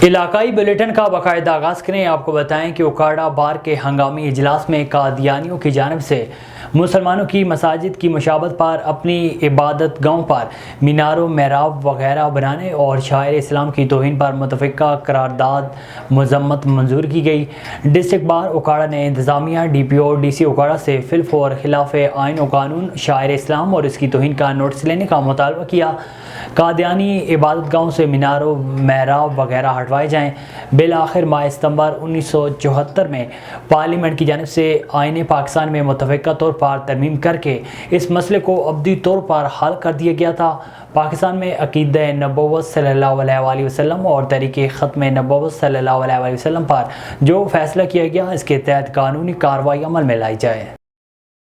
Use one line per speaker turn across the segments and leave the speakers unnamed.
علاقائی بلیٹن کا باقاعدہ آغاز کریں۔ آپ کو بتائیں کہ اوکاڑا بار کے ہنگامی اجلاس میں قادیانیوں کی جانب سے مسلمانوں کی مساجد کی مشابہت پر اپنی عبادت گاہوں پر میناروں، محراب وغیرہ بنانے اور شاعر اسلام کی توہین پر متفقہ قرارداد مذمت منظور کی گئی۔ ڈسٹرکٹ بار اوکاڑا نے انتظامیہ، ڈی پی او، ڈی سی اوکاڑا سے فی الفور خلاف آئین و قانون شاعر اسلام اور اس کی توہین کا نوٹس لینے کا مطالبہ کیا۔ قادیانی عبادت گاہوں سے میناروں، محراب وغیرہ ہٹوائے جائیں۔ بالآخر ماہ ستمبر 1974 میں پارلیمنٹ کی جانب سے آئین پاکستان میں متفقہ طور پر ترمیم کر کے اس مسئلے کو ابدی طور پر حل کر دیا گیا تھا۔ پاکستان میں عقیدہ نبوت صلی اللہ علیہ وآلہ وسلم اور طریق ختم نبوت صلی اللہ علیہ وآلہ وسلم پر جو فیصلہ کیا گیا، اس کے تحت قانونی کارروائی عمل میں لائی جائے۔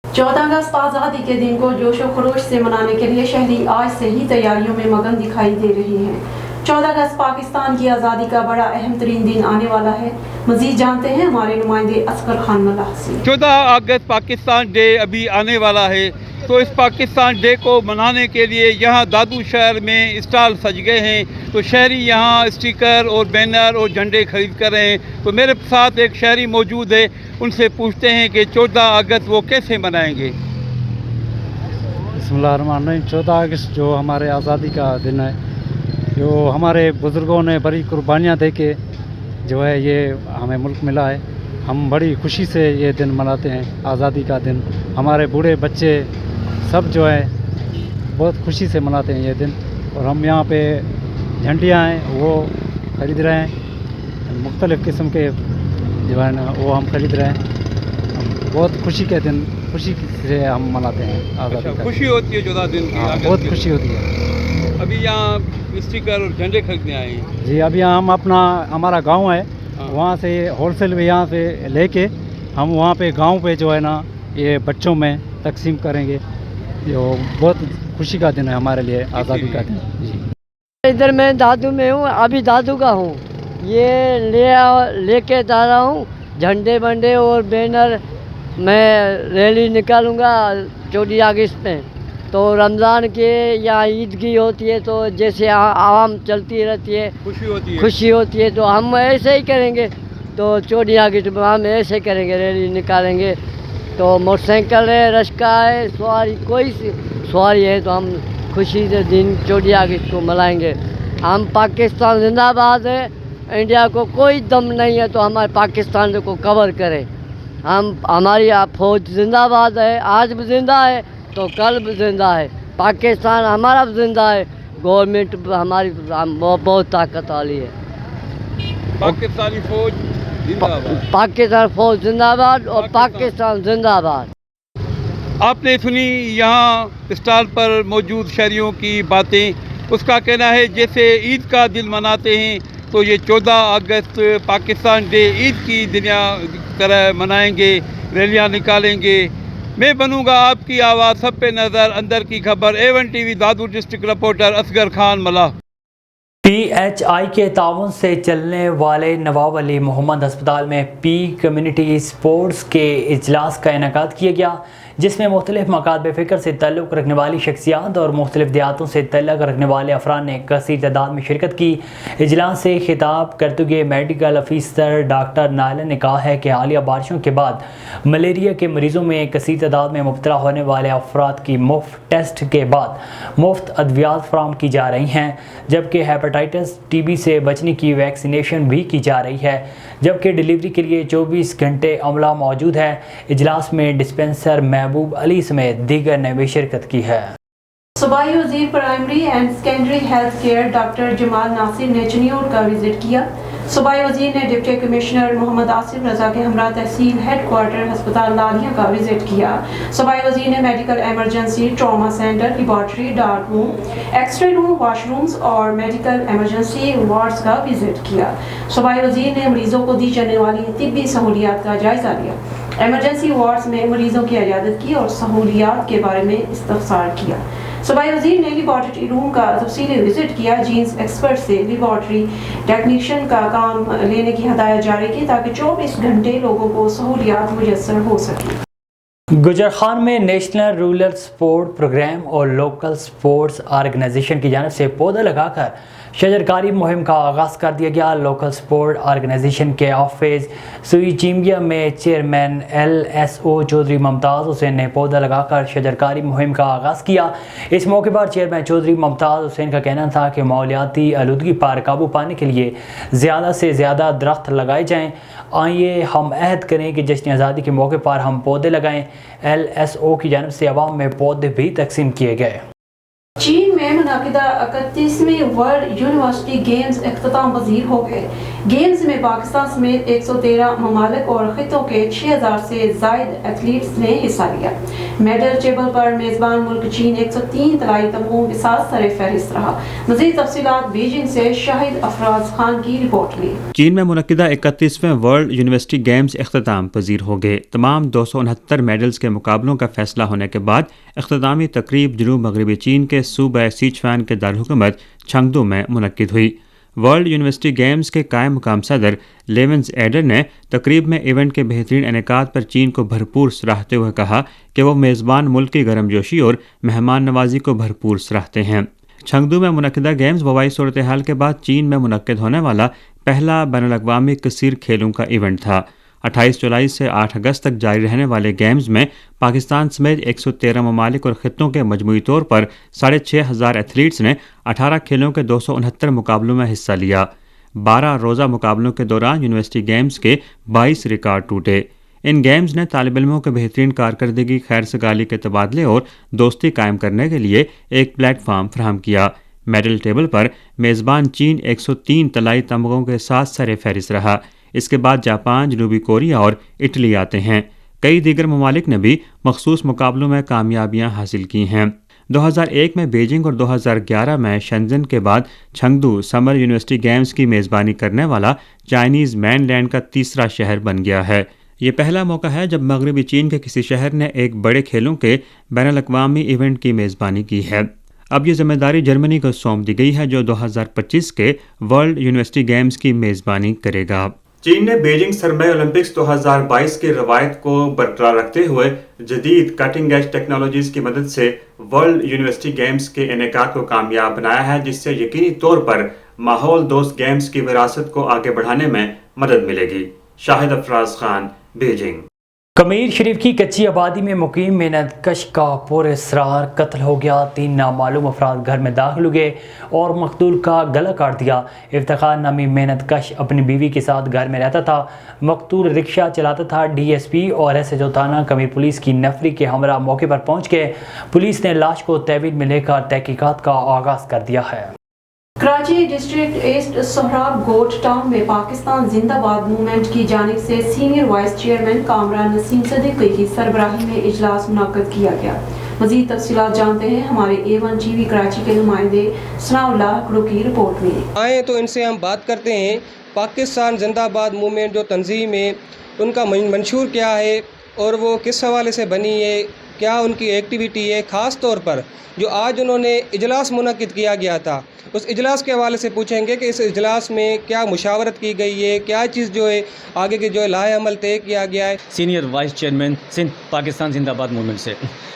14 اگست آزادی کے دن کو جوش و خروش سے منانے کے لیے شہری آج سے ہی تیاریوں میں مگن دکھائی دے رہے ہیں۔ 14 اگست پاکستان کی آزادی کا بڑا اہم ترین دن آنے والا ہے۔ مزید جانتے ہیں ہمارے نمائندے اصغر خان ملہ سے۔
14 اگست پاکستان ڈے ابھی آنے والا ہے، تو اس پاکستان ڈے کو منانے کے لیے یہاں دادو شہر میں اسٹال سج گئے ہیں، تو شہری یہاں اسٹیکر اور بینر اور جھنڈے خرید کر رہے ہیں۔ تو میرے ساتھ ایک شہری موجود ہے، ان سے پوچھتے ہیں کہ 14 اگست وہ کیسے منائیں گے۔
بسم اللہ الرحمن الرحیم۔ 14 اگست جو ہمارے آزادی کا دن ہے، جو ہمارے بزرگوں نے بڑی قربانیاں دے کے جو ہے یہ ہمیں ملک ملا ہے، ہم بڑی خوشی سے یہ دن مناتے ہیں، آزادی کا دن۔ ہمارے بوڑھے بچے سب جو ہے بہت خوشی سے مناتے ہیں یہ دن، اور ہم یہاں پہ جھنڈیاں ہیں وہ خرید رہے ہیں، مختلف قسم کے جو ہے نا وہ ہم خرید رہے ہیں۔ ہم بہت خوشی کے دن، خوشی سے ہم مناتے ہیں آزادی کا۔
خوشی ہوتی ہے 14 دن کی؟
بہت خوشی ہوتی ہے۔
ابھی یہاں اسٹیکر اور جھنڈے خریدنے آئے ہیں؟
جی، ابھی ہم ہمارا گاؤں ہے، وہاں سے ہول سیل میں یہاں سے لے کے ہم وہاں پہ گاؤں پہ جو ہے نا یہ بچوں میں تقسیم کریں گے۔ جو بہت خوشی کا دن ہے ہمارے لیے، آزادی کا دن۔ جی،
ادھر میں دادو میں ہوں، ابھی دادو کا ہوں، یہ لے کے جا رہا ہوں جھنڈے بنڈے اور بینر۔ میں ریلی نکالوں گا 14 اگست میں، تو رمضان کے یا عید کی ہوتی ہے تو جیسے عوام چلتی رہتی ہے، خوشی ہوتی ہے، تو ہم ایسے ہی کریں گے۔ تو 14 اگست میں ہم ایسے کریں گے، ریلی نکالیں گے۔ تو موٹر سائیکل ہے، رشکہ ہے، سواری، کوئی سواری ہے، تو ہم خوشی سے دن 14 اگست کو منائیں گے۔ ہم پاکستان زندہ باد ہے، انڈیا کو کوئی دم نہیں ہے تو ہمارے پاکستان کو کور کرے۔ ہماری فوج زندہ باد ہے، آج بھی زندہ ہے تو کل بھی زندہ ہے۔ پاکستان ہمارا بھی زندہ ہے، گورنمنٹ ہماری بہت طاقت والی ہے۔
پاکستانی فوج زندہ باد،
پاکستان فوج زندہ باد اور پاکستان زندہ باد۔
آپ نے سنی یہاں اسٹال پر موجود شہریوں کی باتیں۔ اس کا کہنا ہے جیسے عید کا دن مناتے ہیں تو یہ 14 اگست پاکستان ڈے عید کی طرح منائیں گے، ریلیاں نکالیں گے۔ میں بنوں گا آپ کی آواز، سب پہ نظر، اندر کی خبر۔ A1 TV Dadu district reporter Asghar Khan Mallah.
PHI کے تعاون سے چلنے والے نواب علی محمد ہسپتال میں پی کمیونٹی سپورٹس کے اجلاس کا انعقاد کیا گیا، جس میں مختلف مقاصد فکر سے تعلق رکھنے والی شخصیات اور مختلف دیہاتوں سے تعلق رکھنے والے افراد نے کثیر تعداد میں شرکت کی۔ اجلاس سے خطاب کرتے ہوئے میڈیکل افیسر ڈاکٹر نائلہ نے کہا ہے کہ حالیہ بارشوں کے بعد ملیریا کے مریضوں میں کثیر تعداد میں مبتلا ہونے والے افراد کی مفت ٹیسٹ کے بعد مفت ادویات فراہم کی جا رہی ہیں، جبکہ ہیپاٹائٹس ٹی بی سے بچنے کی ویکسینیشن بھی کی جا رہی ہے، جبکہ ڈلیوری کے لیے 24 گھنٹے عملہ موجود ہے۔ اجلاس میں ڈسپنسر محبوب علی سمیت دیگر نے بھی شرکت کی ہے۔
صوبائی وزیر primary and secondary health care doctor Jamal Nasir نے چنیور کا وزٹ کیا۔ صوبائی وزیر نے ڈپٹی کمشنر محمد آصف رضا کے ہمراہ تحصیل ہیڈ کوارٹر ہسپتال لادھیا کا وزٹ کیا۔ صوبائی وزیر نے medical emergency, trauma centre, laboratory, dark room, X ray room, washrooms اور میڈیکل ایمرجنسی وارڈز کا وزٹ کیا۔ صوبائی وزیر نے مریضوں کو دی جانے والی طبی سہولیات کا جائزہ لیا، ایمرجنسی وارڈز میں مریضوں کی عیادت کی اور سہولیات کے بارے میں استفسار کیا۔ صوبائی وزیر نے لیبارٹری روم کا تفصیلی وزٹ کیا، جینز ایکسپرٹ سے لیبارٹری ٹیکنیشین کا کام لینے کی ہدایت جاری کی تاکہ 24 گھنٹے لوگوں کو سہولیات میسر ہو سکیں۔
गुजर खान में नेशनल रूरल स्पोर्ट प्रोग्राम और लोकल स्पोर्ट्स ऑर्गेनाइजेशन की जानिब से पौधा लगाकर शजरकारी मुहिम का आगाज़ कर दिया गया। लोकल स्पोर्ट ऑर्गेनाइजेशन के ऑफिस सुई चिंगिया में चेयरमैन LSO चौधरी मुमताज़ हुसैन ने पौधा लगाकर शजरकारी मुहिम का आगाज़ किया। इस मौके पर चेयरमैन चौधरी मुमताज़ हुसैन का कहना था कि माहौलियाती आलूदगी पर काबू पाने के लिए ज़्यादा से ज़्यादा दरख्त लगाए जाएँ। आइए हम अहद करें कि जश्न आज़ादी के मौके पर हम पौधे लगाएं। LSO की जानिब से अवाम में पौधे भी तकसीम किए गए।
चीन में मुनाकिदा 31वीं वर्ल्ड यूनिवर्सिटी गेम्स इख्तिताम पजीर हो गए। गेम्स में पाकिस्तान समेत 113 ममालिक और खितों के 6000 से जायद एथलीट्स ने हिस्सा लिया। मेडल टेबल पर मेज़बान मुल्क चीन 103 तलाई तमगों के साथ सरे फहरिस्त रहा। मज़ीद तफसीलात बीजिंग से शाहिद अफराज खान की रिपोर्ट में।
चीन में मुनक्किदा 31वें वर्ल्ड यूनिवर्सिटी गेम्स इख्तिताम पजीर हो गए। तमाम 269 मेडल्स के मुकाबलों का फैसला होने के बाद इख्तितामी तकरीब जनूब मगरबी चीन के सूबा सिचुआन के दारहुकूमत चंगदू में मुनक्किद हुई। वर्ल्ड यूनिवर्सिटी गेम्स के कायम मुकाम सदर लेवेंस एडर ने तकरीब में इवेंट के बेहतरीन इनेकाद पर चीन को भरपूर सराहते हुए कहा कि वो मेज़बान मुल्क की गर्मजोशी और मेहमान नवाजी को भरपूर सराहते हैं। चंगदू में मुनक्किदा गेम्स वबाई सूरत हाल के बाद चीन में मुनक्किद होने वाला पहला बैनुल-अक़वामी कसीर खेलों का इवेंट था। 28 जुलाई से 8 अगस्त तक जारी रहने वाले गेम्स में पाकिस्तान समेत 113 ममालिक और खित्तों के मजमूई तौर पर 6500 एथलीट्स ने 18 खेलों के 269 मुकाबलों में हिस्सा लिया। 12 रोज़ा मुकाबलों के दौरान यूनिवर्सिटी गेम्स के 22 रिकॉर्ड टूटे। इन गेम्स ने तालिब इल्मों के बेहतरीन कारकर्दगी, खैर सगाली के तबादले और दोस्ती कायम करने के लिए एक प्लेटफार्म फराहम किया। मेडल टेबल पर मेज़बान चीन 103 तलाई तमगों के साथ सरे फहरिस्त रहा। इसके बाद जापान, जनूबी कोरिया और इटली आते हैं। कई दीगर ममालिक ने भी मखसूस मुकाबलों में कामयाबियां हासिल की हैं। 2001 में बीजिंग और 2011 में शेंजन के बाद चंगदू समर यूनिवर्सिटी गेम्स की मेज़बानी करने वाला चाइनीज़ mainland का तीसरा शहर बन गया है। ये पहला मौका है जब मगरबी चीन के किसी शहर ने एक बड़े खेलों के बैनुल-अक़वामी इवेंट की मेज़बानी की है। अब ये जिम्मेदारी जर्मनी को सौंप दी गई है जो 2025 के वर्ल्ड यूनिवर्सिटी गेम्स की मेज़बानी करेगा। चीन ने बीजिंग सरमई ओलंपिक्स 2022 की रवायत को बरकरार रखते हुए जदीद कटिंग एज टेक्नोलॉजीज़ की मदद से वर्ल्ड यूनिवर्सिटी गेम्स के इनेकाद को कामयाब बनाया है, जिससे यकीनी तौर पर माहौल दोस्त गेम्स की विरासत को आगे बढ़ाने में मदद मिलेगी। शाहिद अफराज खान, बीजिंग।
कमीर शरीफ की कच्ची आबादी में मुकीम मेहनत कश का पुरअसरार कत्ल हो गया। 3 नामालूम अफराद घर में दाखिल हुए और मकतूल का गला काट दिया। इफ्तिखार नामी मेहनत कश अपनी बीवी के साथ घर में रहता था। मकतूल रिक्शा चलाता था। DSP और SHO थाना कमीर पुलिस की नफरी के हमरा मौके पर पहुंच गए। पुलिस ने लाश को तहवील में लेकर तहकीकात का आगाज़ कर दिया है।
कराची डिस्ट्रिक्ट ईस्ट सोहराब गोट टाउन में पाकिस्तान जिंदाबाद मूवमेंट की जानिब से senior vice chairman Kamran Naseem Siddiqui की सरबराही में इजलास मुनक्कद किया गया। मज़ीद तफसीलात जानते हैं हमारे A1 TV कराची के नुमाइंदे सनाउल्लाह कड़ू की रिपोर्ट में।
आए तो इनसे हम बात करते हैं पाकिस्तान जिंदाबाद मूवमेंट जो तंजीम है उनका मंशूर क्या है और वो किस हवाले से बनी है, क्या उनकी एक्टिविटी है। ख़ास तौर पर जो आज उन्होंने इजलास मुनक्किद किया गया था उस इजलास के हवाले से पूछेंगे कि इस इजलास में क्या मुशावरत की गई है, क्या चीज़ जो है आगे के जो है लाहे अमल तय किया गया है।
Senior vice chairman Sindh Pakistan Zindabad movement से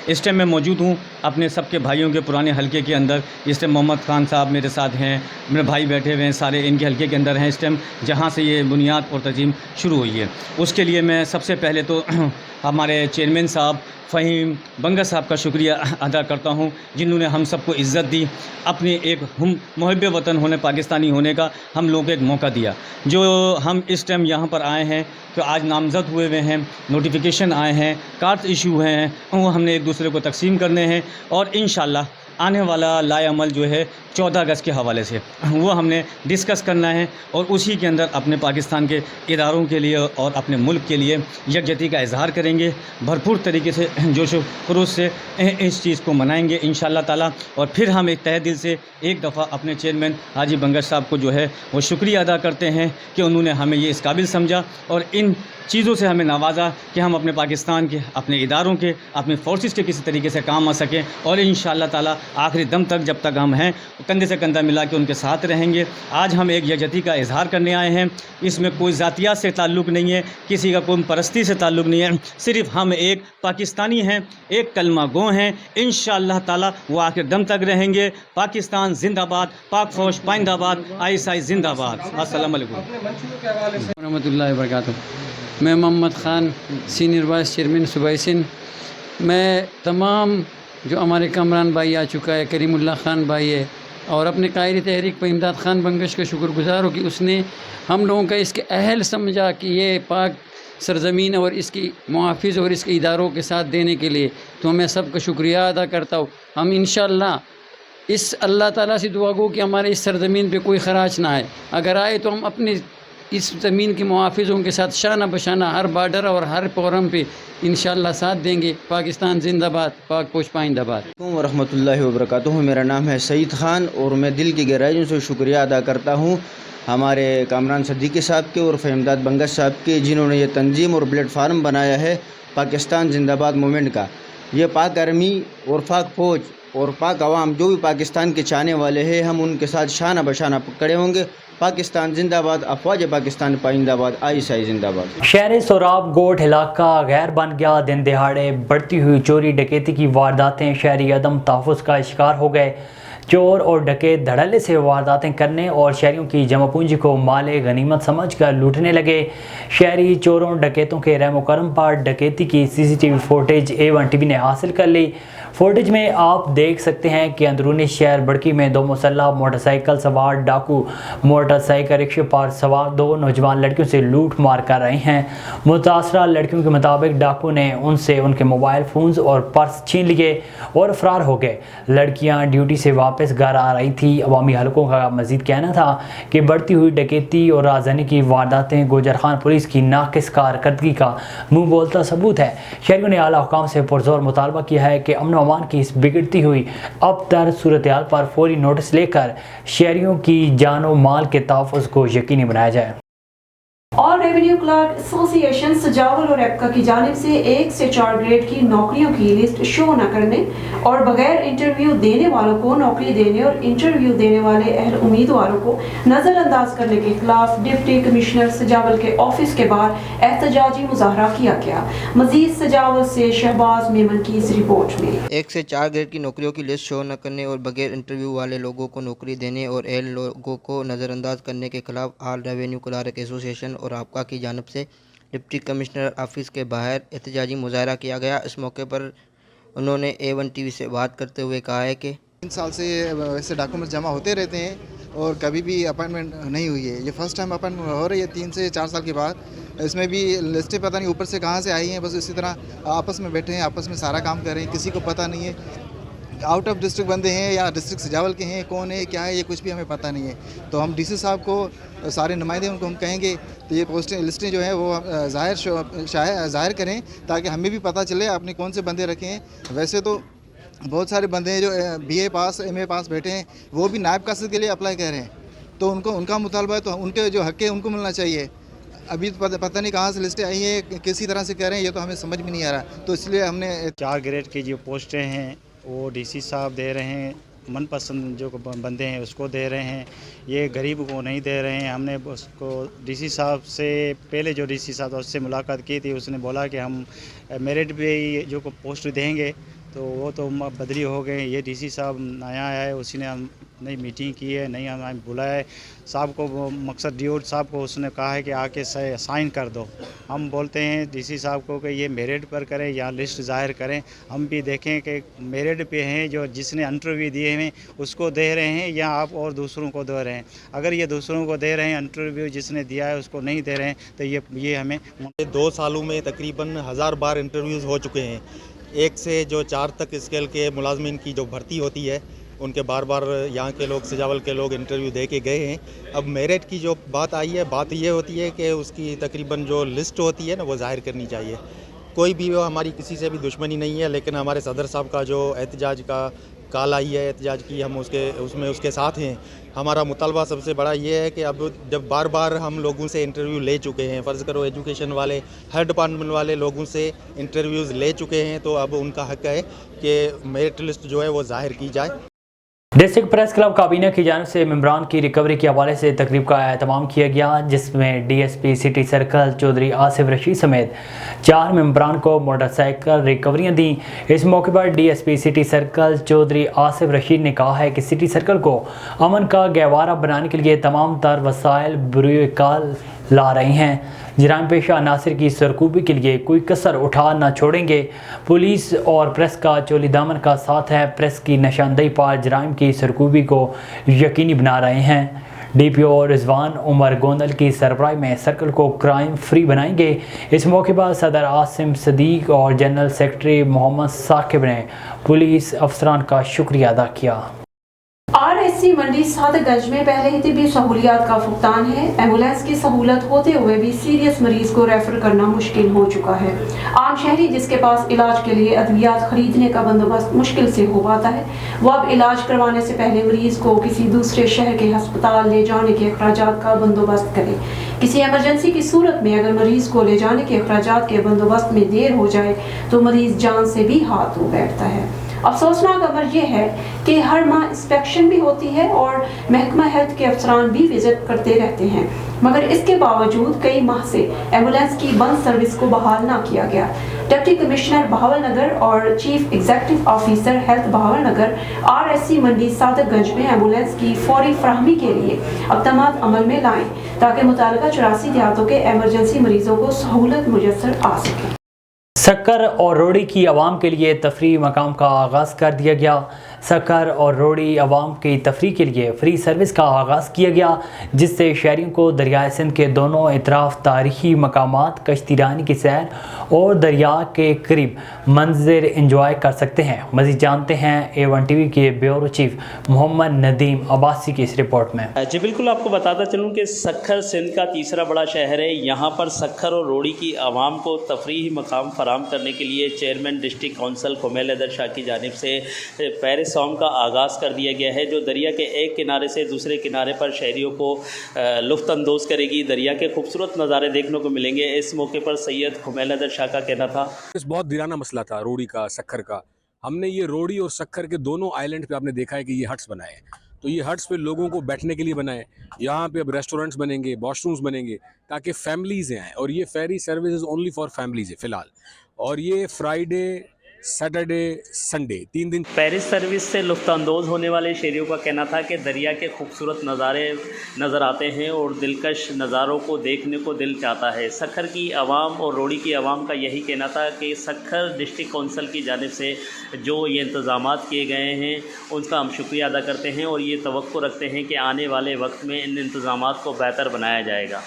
इस टाइम मैं मौजूद हूँ अपने सबके भाइयों के पुराने हलके के अंदर। इस टाइम मोहम्मद खान साहब मेरे साथ हैं, मेरे भाई बैठे हुए हैं, सारे इनके हलके के अंदर हैं इस टाइम, जहाँ से ये बुनियाद और तंजीम शुरू हुई है। उसके लिए मैं सबसे पहले तो हमारे चेयरमैन साहब फ़हीम बंगा साहब का शुक्रिया अदा करता हूँ जिन्होंने हम सबको इज़्ज़त दी, अपने एक हम मुहिब वतन होने, पाकिस्तानी होने का हम लोगों को एक मौका दिया। जो हम इस टाइम यहाँ पर आए हैं तो आज नामज़द हुए हुए हैं, नोटिफिकेशन आए हैं, कार्ड्स इशू हुए हैं, वो हमने एक दूसरे को तकसीम करने हैं और इंशाल्लाह आने वाला लाए अमल जो है 14 अगस्त के हवाले से वो हमने डिस्कस करना है और उसी के अंदर अपने पाकिस्तान के इदारों के लिए और अपने मुल्क के लिए यकजहती का इजहार करेंगे। भरपूर तरीके से जोश व खरूश से इस चीज़ को मनाएंगे इंशाअल्लाह ताला। और फिर हम एक तहे दिल से एक दफ़ा अपने चेयरमैन हाजी बंगश साहब को जो है वो शुक्रिया अदा करते हैं कि उन्होंने हमें ये इस काबिल समझा और इन चीज़ों से हमें नवाजा कि हम अपने पाकिस्तान के, अपने इदारों के, अपने फोर्सेस के किसी तरीके से काम आ सकें और इंशाअल्लाह ताला آخری دم تک جب تک ہم ہیں کندھے سے کندھا ملا کے ان کے ساتھ رہیں گے۔ آج ہم ایک یکجہتی کا اظہار کرنے آئے ہیں، اس میں کوئی ذاتیات سے تعلق نہیں ہے، کسی کا کوئی پرستی سے تعلق نہیں ہے، صرف ہم ایک پاکستانی ہیں، ایک کلمہ گو ہیں، انشاءاللہ تعالی وہ آخر دم تک رہیں گے۔ پاکستان زندہ باد، پاک فوج پائندہ باد، ISI زندہ باد۔ السلام علیکم
ورحمۃ اللہ وبرکاتہ۔ میں Muhammad Khan, senior vice chairman صوبائی سندھ۔ میں تمام جو ہمارے کامران بھائی آ چکا ہے، کریم اللہ خان بھائی ہے، اور اپنے قائد تحریک پہ امداد خان بنگش کا شکر گزار ہوں کہ اس نے ہم لوگوں کا اس کے اہل سمجھا کہ یہ پاک سرزمین اور اس کی محافظ اور اس کے اداروں کے ساتھ دینے کے لیے، تو میں سب کا شکریہ ادا کرتا ہوں۔ ہم انشاءاللہ اس اللہ تعالیٰ سے دعا گو کہ ہمارے اس سرزمین پہ کوئی خراج نہ آئے، اگر آئے تو ہم اپنے اس زمین کے محافظوں کے ساتھ شانہ بشانہ ہر بارڈر اور ہر پروگرام پہ انشاءاللہ ساتھ دیں گے۔ پاکستان زندہ باد، پاک فوج پائندہ باد۔
ورحمۃ اللہ وبرکاتہ۔ میرا نام ہے سعید خان اور میں دل کی گہرائیوں سے شکریہ ادا کرتا ہوں ہمارے کامران صدیقی صاحب کے اور امداد بنگش صاحب کے، جنہوں نے یہ تنظیم اور پلیٹ فارم بنایا ہے پاکستان زندہ باد موومنٹ کا۔ یہ پاک آرمی اور پاک فوج اور پاک عوام جو بھی پاکستان کے چاہنے والے ہیں، ہم ان کے ساتھ شانہ بشانہ کھڑے ہوں گے۔ پاکستان زندہ باد، افواج پاکستان پائندہ باد، ISI زندہ باد۔
شہر سوراب گوٹ علاقہ غیر بن گیا، دن دہاڑے بڑھتی ہوئی چوری ڈکیتی کی وارداتیں شہری عدم تحفظ کا شکار ہو گئے۔ چور اور ڈکیت دھڑلے سے وارداتیں کرنے اور شہریوں کی جمع پونجی کو مال غنیمت سمجھ کر لوٹنے لگے۔ شہری چوروں ڈکیتوں کے رحم و کرم پر ڈکیتی کی CCTV فوٹیج A1 TV نے حاصل کر لی۔ فوٹیج میں آپ دیکھ سکتے ہیں کہ اندرونی شہر بڑکی میں دو مسلح موٹر سائیکل سوار ڈاکو موٹر سائیکل رکشے پر سوار دو نوجوان لڑکیوں سے لوٹ مار کر رہے ہیں۔ متاثرہ لڑکیوں کے مطابق ڈاکو نے ان سے ان کے موبائل فونز اور پرس چھین لیے اور فرار ہو گئے۔ لڑکیاں ڈیوٹی سے واپس گھر آ رہی تھی۔ عوامی حلقوں کا مزید کہنا تھا کہ بڑھتی ہوئی ڈکیتی اور رازداری کی وارداتیں گوجر خان پولیس کی ناقص کارکردگی کا منہ بولتا ثبوت ہے۔ شہریوں نے اعلیٰ حکام سے پرزور مطالبہ کیا ہے کہ امن و امان کی اس بگڑتی ہوئی اب تر صورتحال پر فوری نوٹس لے کر شہریوں کی جان و مال کے تحفظ کو یقینی بنایا جائے۔
اور ریونیو کلرک ایسوسی ایشن سجاول اور ایپکا کی جانب سے 1 سے 4 گریڈ کی نوکریوں کی لسٹ شو نہ کرنے اور بغیر انٹرویو دینے والوں کو نوکری دینے اور انٹرویو دینے والے اہل امیدواروں کو نظر انداز کرنے کے خلاف ڈپٹی کمشنر سجاول کے آفس کے باہر احتجاجی مظاہرہ کیا گیا۔ مزید سجاول سے شہباز میمن کی اس رپورٹ میں
1 سے 4 گریڈ کی نوکریوں کی لسٹ شو نہ کرنے اور بغیر انٹرویو والے لوگوں کو نوکری دینے اور اہل لوگوں کو نظر انداز کرنے کے خلاف آل ریونیو کلرک ایسوسی ایشن اور آپکا کی جانب سے ڈپٹی کمشنر آفس کے باہر احتجاجی مظاہرہ کیا گیا۔ اس موقع پر انہوں نے A1 TV سے بات کرتے ہوئے کہا ہے کہ
3 سال سے ویسے ڈاکومنٹس جمع ہوتے رہتے ہیں اور کبھی بھی اپائنٹمنٹ نہیں ہوئی ہے۔ یہ فرسٹ ٹائم اپائنٹمنٹ ہو رہی ہے 3 سے 4 سال کے بعد۔ اس میں بھی لسٹیں پتہ نہیں اوپر سے کہاں سے آئی ہیں، بس اسی طرح آپس میں بیٹھے ہیں، آپس میں سارا کام کر رہے ہیں، کسی کو پتہ نہیں ہے آؤٹ آف ڈسٹرکٹ بندے ہیں یا ڈسٹرکٹ سجاول کے ہیں، کون ہے کیا ہے، یہ کچھ بھی ہمیں پتہ نہیں ہے۔ تو ہم DC صاحب کو سارے نمائندے ان کو ہم کہیں گے تو یہ پوسٹیں لسٹیں جو ہیں وہ ظاہر کریں تاکہ ہمیں بھی پتہ چلے آپ نے کون سے بندے رکھے ہیں۔ ویسے تو بہت سارے بندے ہیں جو BA پاس MA پاس بیٹھے ہیں، وہ بھی نائب قاصد کے لیے اپلائی کر رہے ہیں، تو ان کا مطالبہ ہے تو ان کے جو حق ہے ان کو ملنا چاہیے۔ ابھی پتہ نہیں کہاں سے لسٹیں آئی ہیں، کسی طرح سے کہہ رہے ہیں، یہ تو ہمیں سمجھ میں نہیں آ رہا، تو اس لیے ہم نے
4 گریڈ کی جو پوسٹیں ہیں وہ DC صاحب دے رہے ہیں، من پسند جو بندے ہیں اس کو دے رہے ہیں، یہ غریب کو نہیں دے رہے ہیں۔ ہم نے اس کو DC صاحب سے پہلے جو DC صاحب اس سے ملاقات کی تھی، اس نے بولا کہ ہم میرٹ پہ ہی جو پوسٹ دیں گے، تو وہ تو بدلی ہو گئے۔ یہ DC صاحب نیا آیا ہے، اسی نے ہم نئی میٹنگ کی ہے، نئی ہمیں بلایا ہے صاحب کو، وہ مقصد DO صاحب کو اس نے کہا ہے کہ آ کے سائن کر دو۔ ہم بولتے ہیں DC صاحب کو کہ یہ میرٹ پر کریں یا لسٹ ظاہر کریں، ہم بھی دیکھیں کہ میرٹ پہ ہیں جو جس نے انٹرویو دیے ہیں اس کو دے رہے ہیں یا آپ اور دوسروں کو دے رہے ہیں۔ اگر یہ دوسروں کو دے رہے ہیں، انٹرویو جس نے دیا ہے اس کو نہیں دے رہے ہیں، تو یہ ہمیں
2 سالوں میں تقریباً 1000 بار انٹرویوز ہو چکے ہیں۔ 1 سے جو 4 تک اسکیل کے ملازمین کی جو بھرتی ہوتی ہے ان کے بار یہاں کے لوگ سجاول کے لوگ انٹرویو دے کے گئے ہیں۔ اب میرٹ کی جو بات آئی ہے، بات یہ ہوتی ہے کہ اس کی تقریباً جو لسٹ ہوتی ہے نا وہ ظاہر کرنی چاہیے۔ کوئی بھی ہماری کسی سے بھی دشمنی نہیں ہے، لیکن ہمارے صدر صاحب کا جو احتجاج کا कॉल आई है एहतजाज की, हम उसके साथ हैं। हमारा मुतालबा सबसे बड़ा ये है कि अब जब बार बार हम लोगों से इंटरव्यू ले चुके हैं, फ़र्ज़ करो एजुकेशन वाले, हर डिपार्टमेंट वाले लोगों से इंटरव्यूज़ ले चुके हैं, तो अब उनका हक़ है कि मेरिट लिस्ट जो है वो ज़ाहिर की जाए।
डिस्ट्रिक्ट प्रेस क्लब काबीना की जानिब से मेंबरान की रिकवरी के हवाले से तकरीब का एहतमाम किया गया, जिसमें DSP city circle Chaudhry Asif Rashid समेत 4 मेंबरान को मोटरसाइकिल रिकवरियाँ दी। इस मौके पर DSP city circle Chaudhry Asif Rashid ने कहा है कि सिटी सर्कल को अमन का गहवारा बनाने के लिए तमाम तर वसाइल बुरुकाल ला रहे हैं। जराइम पेशा अनासर की सरकूबी के लिए कोई कसर उठा न छोड़ेंगे। पुलिस और प्रेस का चोली दामन का साथ है। प्रेस की निशानदेही पर जराइम की सरकूबी को यकीनी बना रहे हैं। DPO रिजवान उमर गोंदल की सरबराही में सर्कल को क्राइम फ्री बनाएंगे। इस मौके पर सदर आसिम सदीक और जनरल सेक्रेटरी मोहम्मद साकिब ने पुलिस अफसरान का शुक्रिया अदा किया।
RSC मंडी सादतगंज में पहले ही तिब्बी सहूलियात का फुकतान है। एम्बुलेंस की सहूलत होते हुए भी सीरियस मरीज को रेफर करना मुश्किल हो चुका है। आम शहरी जिसके पास इलाज के लिए अद्वियात खरीदने का बंदोबस्त मुश्किल से हो पाता है, वो अब इलाज करवाने से पहले मरीज को किसी दूसरे शहर के अस्पताल ले जाने के अखराजात का बंदोबस्त करे। किसी इमरजेंसी की सूरत में अगर मरीज को ले जाने के अखराजात के बंदोबस्त में देर हो जाए तो मरीज जान से भी हाथ धो बैठता है। अफसोसनाक अमर यह है कि हर माह इंस्पेक्शन भी होती है और महकमा हेल्थ के अफसरान भी विजिट करते रहते हैं, मगर इसके बावजूद कई माह से एम्बुलेंस की बंद सर्विस को बहाल ना किया गया। डिप्टी कमिश्नर बहावलनगर और chief executive officer health Bahawalnagar RSC मंडी सादतगंज में एम्बुलेंस की फौरी फराहमी के लिए इक़दामात अमल में लाएं ताकि मुताल्लिका 84 देहातों के एमरजेंसी मरीजों को सहूलत मुयस्सर आ सके।
सक्कर और रोड़ी की आवाम के लिए तफरी मकाम का आगाज़ कर दिया गया। सक्कर और रोड़ी आवाम की तफरी के लिए फ्री सर्विस का आगाज़ किया गया, जिससे शहरियों को दरियाए सिंध के दोनों इतराफ़ तारीखी मकामात, कश्तीरानी की सैर और दरिया के करीब मंजर इंजॉय कर सकते हैं। मज़ीद जानते हैं A1 TV के ब्यूरो चीफ मोहम्मद नदीम अब्बासी की इस रिपोर्ट में।
जी बिल्कुल, आपको बताता चलूँ कि सक्खर सिंध का तीसरा बड़ा शहर है। यहाँ पर सक्खर और रोड़ी की आवाम को तफरीही मकाम फराहम करने के लिए chairman district council Kumail Haider Shah की जानिब से पैरिस सॉन्ग का आगाज़ कर दिया गया है, जो दरिया के एक किनारे से दूसरे किनारे पर शहरियों को लुफ्त अंदोज़ करेगी। दरिया के खूबसूरत नज़ारे देखने को मिलेंगे। इस मौके पर सैयद कुमैल हैदर शाह का कहना था,
इस बहुत दीराना मसला था रोड़ी का, सक्खर का। हमने ये रोड़ी और सक्खर के दोनों आइलैंड पे आपने देखा है कि ये हट्स बनाए, तो ये हट्स पे लोगों को बैठने के लिए बनाए। यहाँ पे अब रेस्टोरेंट्स बनेंगे, वॉशरूम्स बनेंगे ताकि फैमिलीज़ आएँ, और ये ferry service only for families है फ़िलहाल, और ये फ्राइडे, सैटरडे, संडे 3 दिन।
पैरिस सर्विस से लुफ्तानंदोज़ होने वाले शहरियों का कहना था कि दरिया के खूबसूरत नज़ारे नज़र आते हैं और दिलकश नज़ारों को देखने को दिल चाहता है। सक्खर की आवाम और रोड़ी की आवाम का यही कहना था कि सक्खर डिस्ट्रिक्ट काउंसिल की जानिब से जो ये इंतज़ामात किए गए हैं उनका हम शुक्रिया अदा करते हैं और ये तवक्को रखते हैं कि आने वाले वक्त में इन इंतज़ामात को बेहतर बनाया जाएगा।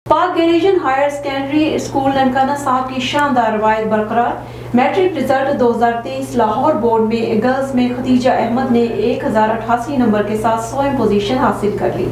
Pak garrison higher secondary school Nankana Sahib की शानदार रवायत बरकरार। मैट्रिक रिजल्ट 2023 लाहौर बोर्ड में गर्ल्स में खदीजा अहमद ने 1088 नंबर के साथ 100वीं पोजीशन हासिल कर ली।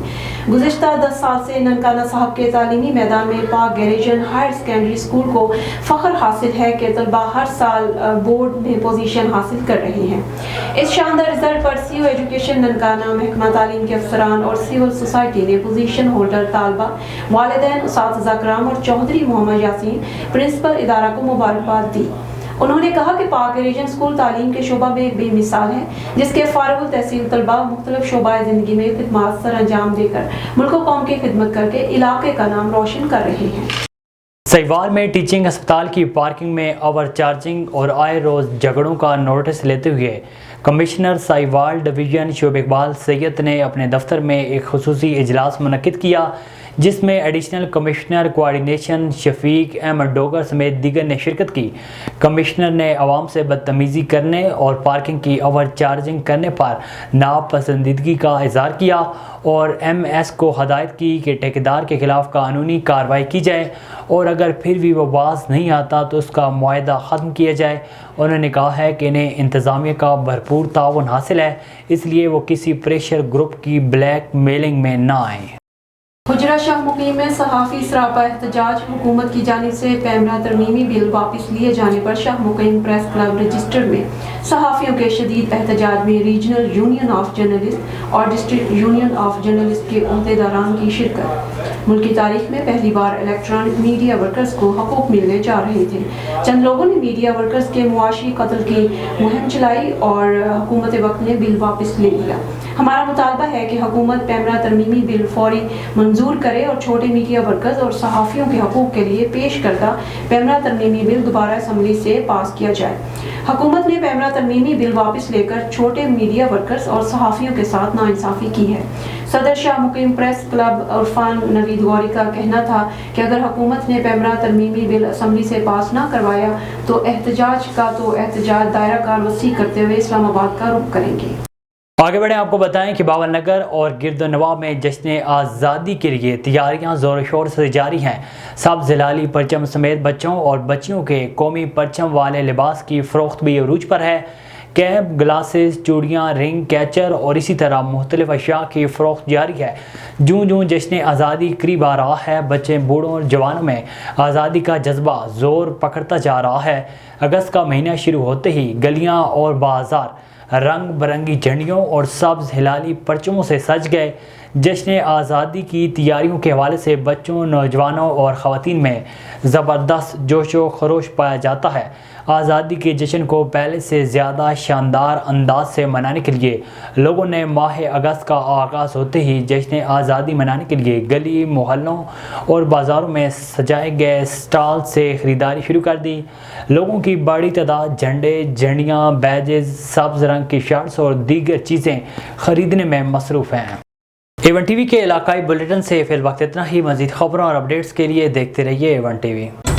गुज़िश्ता 10 साल से ननकाना साहब के तालीमी मैदान में पाक गैरिजन हायर सेकेंडरी स्कूल को फ़ख्र हासिल है कि तलबा हर साल बोर्ड में पोजीशन हासिल कर रहे हैं। इस शानदार रिजल्ट पर CO एजुकेशन ननकाना, महकमा तालीम के अफसरान और सिविल सोसाइटी ने पोजीशन होल्डर तालबा, वालिदैन, उस्ताद कराम और चौधरी मोहम्मद यासीन प्रिंसिपल इदारा को मुबारकबाद दी। उन्होंने कहा कि पाक गैरिजन स्कूल तालीम के शोबा में एक बेमिसाल है, जिसके फारिग तहसील तलबा मुख्तलिफ शोबा ज़िंदगी में खिदमत सर अंजाम देकर मुल्क कौम की खिदमत करके इलाके का नाम रोशन कर रहे हैं।
सहीवाल में टीचिंग अस्पताल की पार्किंग में ओवर चार्जिंग और आए रोज़ झगड़ों का नोटिस लेते हुए कमिश्नर सहीवाल डिवीज़न शोब इकबाल सैयद ने अपने दफ्तर में एक खुसूसी इजलास मुनक्किद किया, जिसमें additional commissioner coordination Shafiq Ahmed Dogar समेत दीगर ने शिरकत की। कमिश्नर ने आवाम से बदतमीज़ी करने और पार्किंग की ओवर चार्जिंग करने पर नापसंदीदगी का इज़हार किया और MS को हदायत की कि ठेकेदार के खिलाफ कानूनी कार्रवाई की जाए और अगर फिर भी वो बाज नहीं आता तो उसका मुआहदा ख़त्म किया जाए। उन्होंने कहा है कि इन्हें इंतज़ामिया का भरपूर ताउन हासिल है, इसलिए वो किसी प्रेशर ग्रुप की ब्लैक मेलिंग में ना आएँ।
हुजरा शाह मुकीम में सहाफ़ी सरापा एहतजाज। हुकूमत की जानिब से पैमरा तरमीमी बिल वापस लिए जाने पर शाह मुकीम प्रेस क्लब रजिस्टर में सहाफ़ियों के शदीद एहतजाज में रीजनल यूनियन ऑफ जर्नलिस्ट और डिस्ट्रिक्ट यूनियन ऑफ जर्नलिस्ट के अहदेदारान की शिरकत। मुल्क की तारीख में पहली बार इलेक्ट्रॉनिक मीडिया वर्कर्स को हकूक़ मिलने जा रहे थे। चंद लोगों ने मीडिया वर्कर्स के मुआशी कत्ल की मुहिम चलाई और हुकूमत वक्त ने बिल वापस ले लिया। हमारा मुतालबा है कि हुकूमत पैमरा तरमीमी बिल फौरी मंजूर करे और छोटे मीडिया वर्कर्स और सहाफ़ियों के हकूक़ के लिए पेश करदा पैमरा तरमीमी बिल दोबारा असम्बली से पास किया जाए। हुकूमत ने पैमरा तरमीमी बिल वापस लेकर छोटे मीडिया वर्कर्स और सहाफ़ियों के साथ नाइंसाफ़ी की है। सदर शाह मुकीम प्रेस क्लब उरफान नवीद गौरी का कहना था कि अगर हुकूमत ने पैमरा तरमीमी बिल असम्बली से पास ना करवाया तो एहतजाज दायरा कार वसी करते हुए इस्लामाबाद का रुख करेंगे।
आगे बढ़े, आपको बताएं कि बावलनगर और गिरदनवा में जश्न आज़ादी के लिए तैयारियां ज़ोर शोर से जारी हैं। सब्ज़ हिलाली परचम समेत बच्चों और बच्चियों के कौमी परचम वाले लिबास की फ़रोख्त भी अरूज पर है। कैप, ग्लासेस, चूड़ियाँ, रिंग, कैचर और इसी तरह मुख्तलिफ अशिया की फ़रोख्त जारी है। जूँ जूँ जश्न आज़ादी करीब आ रहा है, बच्चे, बूढ़ों और जवानों में आज़ादी का जज्बा ज़ोर पकड़ता जा रहा है। अगस्त का महीना शुरू होते ही गलियाँ और बाज़ार रंग बरंगी झंडियों और सब्ज़ हिलाली परचमों से सज गए। जश्न आज़ादी की तैयारियों के हवाले से बच्चों, नौजवानों और ख़वातीन में ज़बरदस्त जोश व खरोश पाया जाता है। आज़ादी के जश्न को पहले से ज़्यादा शानदार अंदाज से मनाने के लिए लोगों ने माह अगस्त का आगाज़ होते ही जश्न आज़ादी मनाने के लिए गली, मोहल्लों और बाज़ारों में सजाए गए स्टॉल से ख़रीदारी शुरू कर दी। लोगों की बड़ी तादाद झंडे, झंडियाँ, बैजेस, सब्ज़ रंग की शर्ट्स और दीगर चीज़ें ख़रीदने में मसरूफ़ हैं। A1 TV के इलाकाई बुलेटिन से फ़िल वक्त इतना ही। मज़ीद ख़बरों और अपडेट्स के लिए देखते रहिए A1 TV।